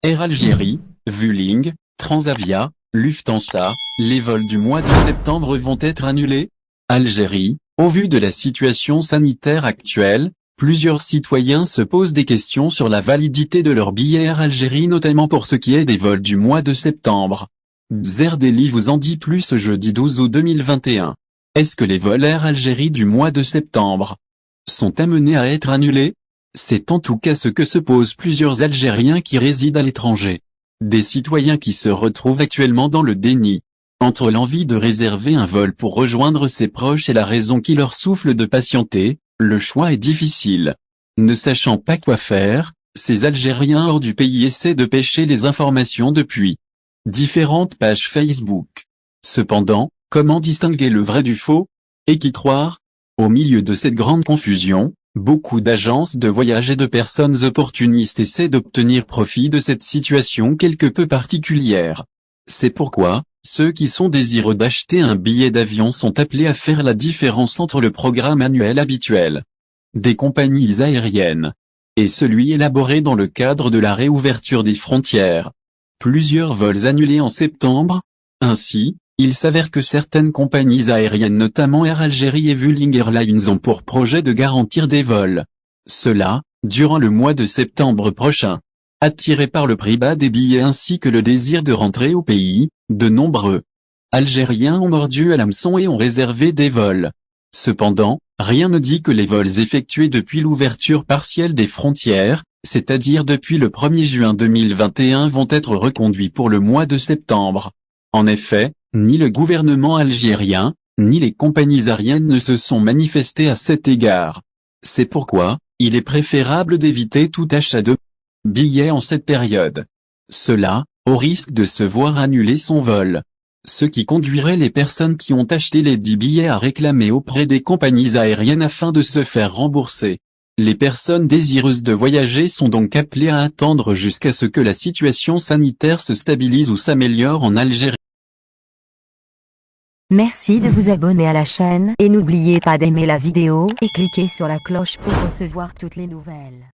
Air Algérie, Vueling, Transavia, Lufthansa, les vols du mois de septembre vont être annulés? Algérie, au vu de la situation sanitaire actuelle, plusieurs citoyens se posent des questions sur la validité de leur billet Air Algérie, notamment pour ce qui est des vols du mois de septembre. Zerdeli vous en dit plus ce jeudi 12 août 2021. Est-ce que les vols Air Algérie du mois de septembre sont amenés à être annulés? C'est en tout cas ce que se posent plusieurs Algériens qui résident à l'étranger. Des citoyens qui se retrouvent actuellement dans le déni. Entre l'envie de réserver un vol pour rejoindre ses proches et la raison qui leur souffle de patienter, le choix est difficile. Ne sachant pas quoi faire, ces Algériens hors du pays essaient de pêcher les informations depuis différentes pages Facebook. Cependant, comment distinguer le vrai du faux? Et qui croire? Au milieu de cette grande confusion, beaucoup d'agences de voyage et de personnes opportunistes essaient d'obtenir profit de cette situation quelque peu particulière. C'est pourquoi, ceux qui sont désireux d'acheter un billet d'avion sont appelés à faire la différence entre le programme annuel habituel des compagnies aériennes et celui élaboré dans le cadre de la réouverture des frontières. Plusieurs vols annulés en septembre. Ainsi, il s'avère que certaines compagnies aériennes, notamment Air Algérie et Vueling Airlines, ont pour projet de garantir des vols. Cela, durant le mois de septembre prochain. Attirés par le prix bas des billets ainsi que le désir de rentrer au pays, de nombreux Algériens ont mordu à l'hameçon et ont réservé des vols. Cependant, rien ne dit que les vols effectués depuis l'ouverture partielle des frontières, c'est-à-dire depuis le 1er juin 2021, vont être reconduits pour le mois de septembre. En effet, ni le gouvernement algérien, ni les compagnies aériennes ne se sont manifestés à cet égard. C'est pourquoi, il est préférable d'éviter tout achat de billets en cette période. Cela, au risque de se voir annuler son vol. Ce qui conduirait les personnes qui ont acheté les 10 billets à réclamer auprès des compagnies aériennes afin de se faire rembourser. Les personnes désireuses de voyager sont donc appelées à attendre jusqu'à ce que la situation sanitaire se stabilise ou s'améliore en Algérie. Merci de vous abonner à la chaîne et n'oubliez pas d'aimer la vidéo et cliquer sur la cloche pour recevoir toutes les nouvelles.